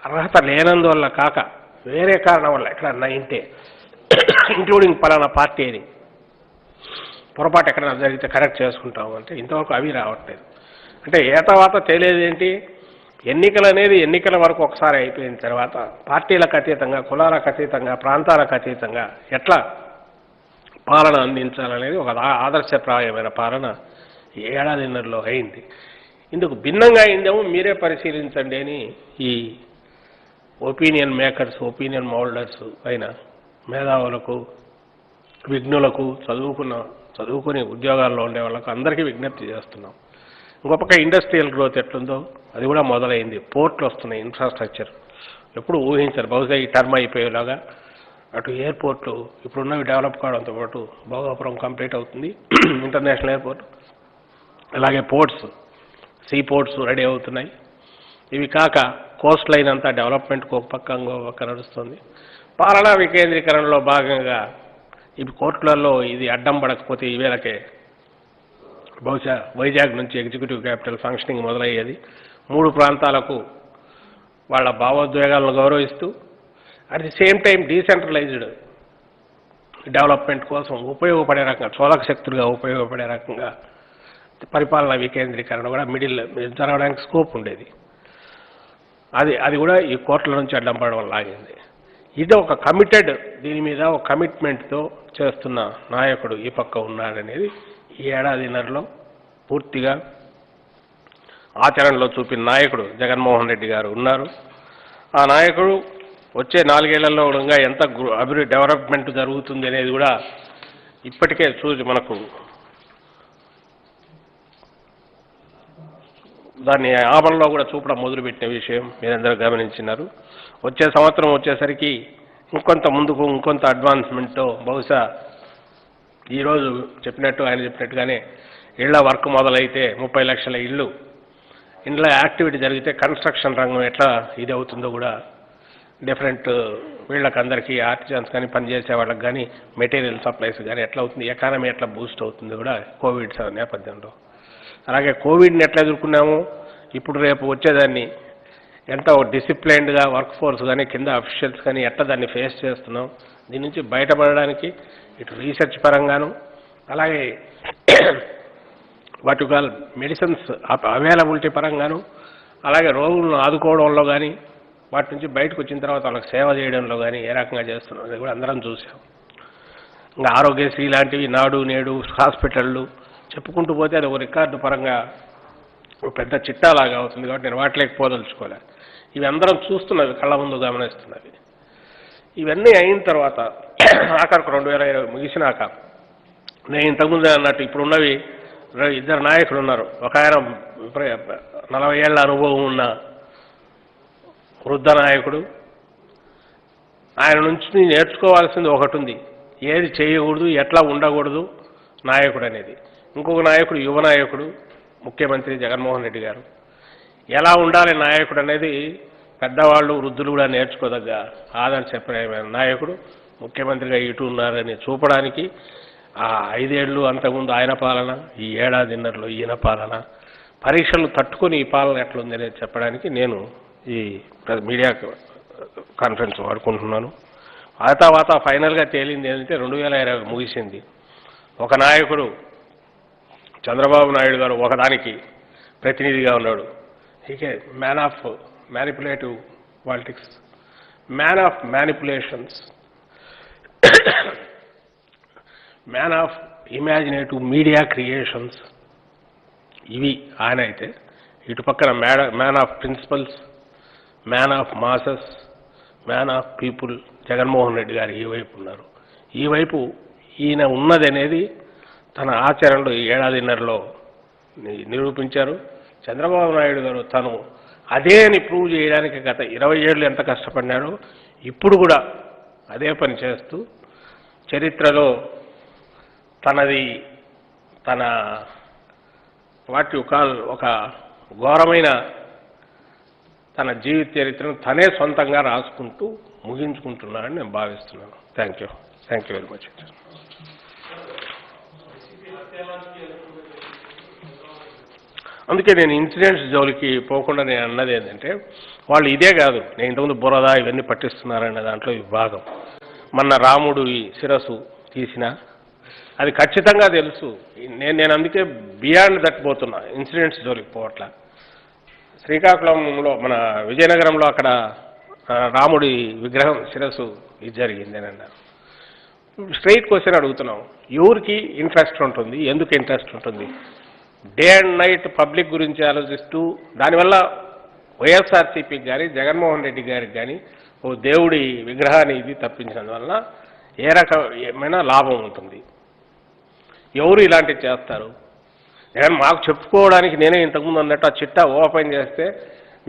అర్హత లేనందువల్ల కాక వేరే కారణం వల్ల ఎక్కడన్నా ఇంటే ఇంక్లూడింగ్ పలానా పార్టీ అని పొరపాటు ఎక్కడైనా జరిగితే కరెక్ట్ చేసుకుంటాము అంటే ఇంతవరకు అవి రావట్లేదు. అంటే తర్వాత తెలియదేంటి, ఎన్నికలు అనేది ఎన్నికల వరకు ఒకసారి అయిపోయిన తర్వాత పార్టీలకు అతీతంగా, కులాలకు అతీతంగా, ప్రాంతాలకు అతీతంగా ఎట్లా పాలన అందించాలనేది ఒక ఆదర్శప్రాయమైన పాలన 7 ఏడాదిన్నరలో అయింది. ఇందుకు భిన్నంగా అయిందేమో మీరే పరిశీలించండి అని ఈ ఒపీనియన్ మేకర్స్, ఒపీనియన్ మోల్డర్స్ అయిన మేధావులకు, విఘ్నులకు, చదువుకుని ఉద్యోగాల్లో ఉండే వాళ్ళకు అందరికీ విజ్ఞప్తి చేస్తున్నాం. ఇంకొక ఇండస్ట్రియల్ గ్రోత్ ఎట్లుందో అది కూడా మొదలైంది. పోర్ట్లు వస్తున్నాయి, ఇన్ఫ్రాస్ట్రక్చర్ ఎప్పుడు ఊహించరు. బహుశా ఈ టర్మ్ అయిపోయేలాగా అటు ఎయిర్పోర్ట్లు ఇప్పుడున్నవి డెవలప్ కావడంతో పాటు భోగాపురం కంప్లీట్ అవుతుంది, ఇంటర్నేషనల్ ఎయిర్పోర్ట్. అలాగే పోర్ట్స్, సీ పోర్ట్స్ రెడీ అవుతున్నాయి. ఇవి కాక కోస్ట్ లైన్ అంతా డెవలప్మెంట్కి ఒక పక్క ఇంకో పక్క నడుస్తుంది. పాలనా వికేంద్రీకరణలో భాగంగా ఇవి కోర్టులలో ఇది అడ్డం పడకపోతే ఈవేళకే బహుశా వైజాగ్ నుంచి ఎగ్జిక్యూటివ్ క్యాపిటల్ ఫంక్షనింగ్ మొదలయ్యేది. 3 ప్రాంతాలకు వాళ్ళ భావోద్వేగాలను గౌరవిస్తూ at the same time decentralised development కోసం ఉపయోగపడే రకంగా, చోదక శక్తులుగా ఉపయోగపడే రకంగా పరిపాలనా వికేంద్రీకరణ కూడా మిడిల్ జరగడానికి స్కోప్ ఉండేది. అది కూడా ఈ కోర్టుల నుంచి అడ్డం పడడం లాగింది. ఇది ఒక కమిటెడ్, దీని మీద ఒక కమిట్మెంట్తో చేస్తున్న నాయకుడు ఈ పక్క ఉన్నాడనేది ఈ ఏడాదిన్నరలో పూర్తిగా ఆచరణలో చూపిన నాయకుడు జగన్మోహన్ రెడ్డి గారు ఉన్నారు. ఆ నాయకుడు వచ్చే 4 ఏళ్లలో కూడా ఎంత అభివృద్ధి డెవలప్మెంట్ జరుగుతుంది అనేది కూడా ఇప్పటికే చూసి మనకు దాన్ని ఆమరణలో కూడా చూపడం మొదలుపెట్టిన విషయం మీరందరూ గమనించినారు. వచ్చే సంవత్సరం వచ్చేసరికి ఇంకొంత ముందుకు ఇంకొంత అడ్వాన్స్మెంట్తో బహుశా ఈరోజు చెప్పినట్టు ఆయన చెప్పినట్టుగానే ఇళ్ల వర్క్ మొదలైతే 30 లక్షల ఇండ్ల యాక్టివిటీ జరిగితే కన్స్ట్రక్షన్ రంగం ఎట్లా ఇది అవుతుందో కూడా డిఫరెంట్ వీళ్ళకందరికీ ఆర్టిజన్స్ కానీ పనిచేసే వాళ్ళకి కానీ మెటీరియల్ సప్లైస్ కానీ ఎట్లా అవుతుంది, ఎకానమీ ఎట్లా బూస్ట్ అవుతుంది కూడా కోవిడ్ నేపథ్యంలో. అలాగే కోవిడ్ని ఎట్లా ఎదుర్కొన్నాము, ఇప్పుడు రేపు వచ్చేదాన్ని ఎంత డిసిప్లైన్డ్గా వర్క్ ఫోర్స్ కానీ కింద అఫీషియల్స్ కానీ ఎట్లా దాన్ని ఫేస్ చేస్తున్నాం, దీని నుంచి బయటపడడానికి ఇటు రీసెర్చ్ పరంగాను అలాగే వాటి మెడిసిన్స్ అవైలబిలిటీ పరంగాను అలాగే రోగులను ఆదుకోవడంలో కానీ వాటి నుంచి బయటకు వచ్చిన తర్వాత వాళ్ళకి సేవ చేయడంలో కానీ ఏ రకంగా చేస్తున్నాం అది కూడా అందరం చూసాం. ఇంకా ఆరోగ్యశ్రీ లాంటివి, నాడు నేడు హాస్పిటళ్ళు చెప్పుకుంటూ పోతే అది ఒక రికార్డు పరంగా ఒక పెద్ద చిట్టాలాగా అవుతుంది. కాబట్టి నేను వాటిలోకి పోదలుచుకోలే. ఇవి అందరం చూస్తున్నవి, కళ్ళ ముందు గమనిస్తున్నవి. ఇవన్నీ అయిన తర్వాత ఆఖరికి 2020 ముగిసినాక నేను ఇంతకుముందు అన్నట్టు ఇప్పుడున్నవి 2 నాయకులు ఉన్నారు. ఒక ఆయన 40 ఏళ్ల అనుభవం ఉన్న వృద్ధ నాయకుడు, ఆయన నుంచి నేర్చుకోవాల్సింది ఒకటి ఉంది, ఏది చేయకూడదు, ఎట్లా ఉండకూడదు నాయకుడు అనేది. ఇంకొక నాయకుడు యువ నాయకుడు ముఖ్యమంత్రి జగన్మోహన్ రెడ్డి గారు. ఎలా ఉండాలి నాయకుడు అనేది పెద్దవాళ్ళు వృద్ధులు కూడా నేర్చుకోదగ్గ ఆదర్శప్రాయమైన నాయకుడు ముఖ్యమంత్రిగా ఇటు ఉన్నారని చూపడానికి ఆ 5 ఏళ్ళు అంతకుముందు ఆయన పాలన, ఈ ఏడాదిన్నరలో ఈయన పాలన, పరీక్షలు తట్టుకొని ఈ పాలన ఎట్లుంది అనేది చెప్పడానికి నేను ఈ మీడియా కాన్ఫరెన్స్ వాడుకుంటున్నాను. ఆ తర్వాత ఫైనల్గా తేలింది ఏంటంటే 2020 ముగిసింది. ఒక నాయకుడు చంద్రబాబు నాయుడు గారు ఒకదానికి ప్రతినిధిగా ఉన్నాడు. హీకే man of manipulative politics, man of manipulations, man of imaginative media creations. ఇవి ఆయన అయితే, ఇటు పక్కన man of principles, man of masses, man of people Jaganmohan Reddy గారు ఈ వైపు ఉన్నారు. ఈ వైపు ఈయన ఉన్నది అనేది తన ఆచరణలో ఈ ఏడాదిన్నరలో నిరూపించారు. చంద్రబాబు నాయుడు గారు తను అదే అని ప్రూవ్ చేయడానికి గత 20 ఏళ్ళు ఎంత కష్టపడినాడో ఇప్పుడు కూడా అదే పని చేస్తూ చరిత్రలో తన ఒక ఘోరమైన తన జీవిత చరిత్రను తనే సొంతంగా రాసుకుంటూ ముగించుకుంటున్నాడని నేను భావిస్తున్నాను. Thank you very much. అందుకే నేను ఇన్సిడెంట్స్ జోలికి పోకుండా నేను అన్నది ఏంటంటే, వాళ్ళు ఇదే కాదు, నేను ఇంతకుముందు బురద ఇవన్నీ పట్టిస్తున్నారనే దాంట్లో విభాగం. మొన్న రాముడు శిరస్సు తీసిన అది ఖచ్చితంగా తెలుసు. నేను అందుకే బియాండ్ దట్ పోతున్నా, ఇన్సిడెంట్స్ జోలికి పోవట్ల. శ్రీకాకుళంలో మన విజయనగరంలో అక్కడ రాముడి విగ్రహం శిరస్సు ఇది జరిగింది అని అన్నారు. స్ట్రైట్ క్వశ్చన్ అడుగుతున్నాం, ఎవరికి ఇంట్రెస్ట్ ఉంటుంది, ఎందుకు ఇంట్రెస్ట్ ఉంటుంది? డే అండ్ నైట్ పబ్లిక్ గురించి ఆలోచిస్తూ దానివల్ల వైఎస్ఆర్సీపీకి కానీ జగన్మోహన్ రెడ్డి గారికి కానీ ఓ దేవుడి విగ్రహాన్ని ఇది తప్పించినందువల్ల ఏ రకమైన లాభం ఉంటుంది? ఎవరు ఇలాంటివి చేస్తారు? జగన్ మాకు చెప్పుకోవడానికి నేనే ఇంతకుముందు అన్నట్టు ఆ చిట్టా ఓపెన్ చేస్తే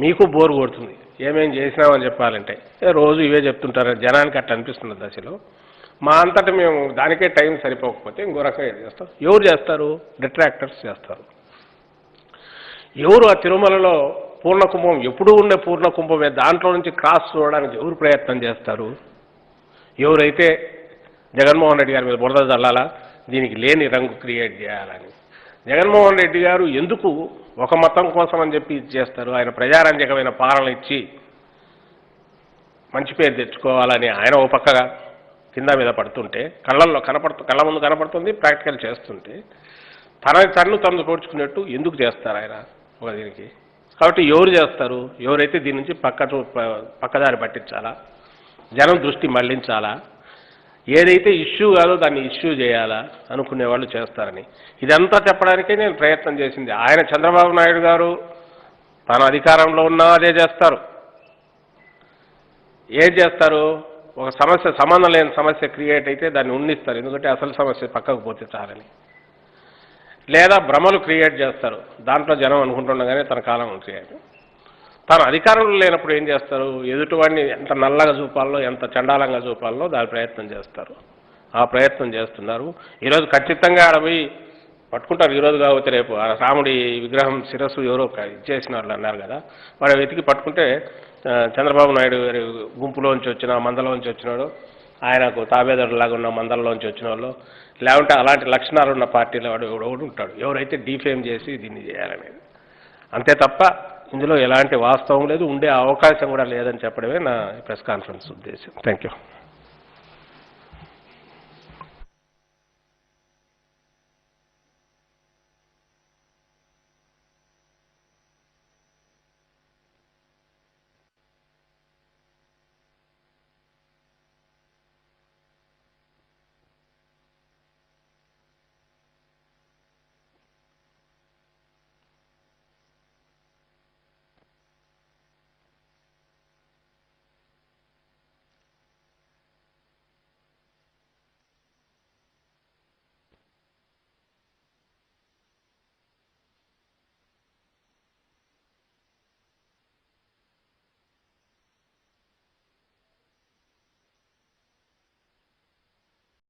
మీకు బోర్ కొడుతుంది ఏమేం చేసినామని చెప్పాలంటే రోజు ఇవే చెప్తుంటారు జనానికి అట్లా అనిపిస్తున్న దశలో మా అంతటా మేము దానికే టైం సరిపోకపోతే ఇంకో రకంగా చేస్తాం. ఎవరు చేస్తారు? డిట్రాక్టర్స్ చేస్తారు. ఎవరు ఆ తిరుమలలో పూర్ణకుంభం ఎప్పుడూ ఉండే పూర్ణకుంభమే దాంట్లో నుంచి క్రాస్ చూడడానికి ఎవరు ప్రయత్నం చేస్తారు? ఎవరైతే జగన్మోహన్ రెడ్డి గారి మీద బురద చల్లాలా, దీనికి లేని రంగు క్రియేట్ చేయాలని. జగన్మోహన్ రెడ్డి గారు ఎందుకు ఒక మతం కోసం అని చెప్పి చేస్తారు? ఆయన ప్రజారంజకమైన పాలన ఇచ్చి మంచి పేరు తెచ్చుకోవాలని ఆయన ఓ పక్కగా కింద మీద పడుతుంటే కళ్ళ ముందు కనపడుతుంది, ప్రాక్టికల్ చేస్తుంటే తన్ను పోడ్చుకున్నట్టు ఎందుకు చేస్తారు ఆయన ఒక దీనికి? కాబట్టి ఎవరు చేస్తారు? ఎవరైతే దీని నుంచి పక్కదారి పట్టించాలా, జనం దృష్టి మళ్లించాలా, ఏదైతే ఇష్యూ కాదో దాన్ని ఇష్యూ చేయాలా అనుకునే వాళ్ళు చేస్తారని ఇదంతా చెప్పడానికే నేను ప్రయత్నం చేసింది. ఆయన చంద్రబాబు నాయుడు గారు తాను అధికారంలో ఉన్నా అదే చేస్తారు. ఏం చేస్తారు? ఒక సమస్య సంబంధం లేని సమస్య క్రియేట్ అయితే దాన్ని ఉన్నిస్తారు, ఎందుకంటే అసలు సమస్య పక్కకు పోతే చాలని. లేదా భ్రమలు క్రియేట్ చేస్తారు, దాంట్లో జనం అనుకుంటుండగానే తన కాలం క్రియేట్. తాను అధికారంలో లేనప్పుడు ఏం చేస్తారు? ఎదుటివాడిని ఎంత నల్లగా చూపాలో, ఎంత చండాలంగా చూపాలో దాని ప్రయత్నం చేస్తారు. ఆ ప్రయత్నం చేస్తున్నారు. ఈరోజు ఖచ్చితంగా ఆడపోయి పట్టుకుంటారు. ఈరోజు కావచ్చు రేపు ఆ రాముడి విగ్రహం శిరస్సు ఎవరో ఇచ్చేసిన వాళ్ళు అన్నారు కదా, వాడు వెతికి పట్టుకుంటే చంద్రబాబు నాయుడు గారి గుంపులోంచి వచ్చిన మందలోంచి వచ్చినాడు, ఆయనకు తాబేదారులాగా ఉన్న మందల్లోంచి వచ్చిన వాళ్ళు, లేకుంటే అలాంటి లక్షణాలు ఉన్న పార్టీలో వాడు ఎవడో ఉంటాడు, ఎవరైతే డీఫేమ్ చేసి దీన్ని చేయాలనేది. అంతే తప్ప ఇందులో ఎలాంటి వాస్తవం లేదు, ఉండే అవకాశం కూడా లేదని చెప్పడమే నా ప్రెస్ కాన్ఫరెన్స్ ఉద్దేశం. Thank you.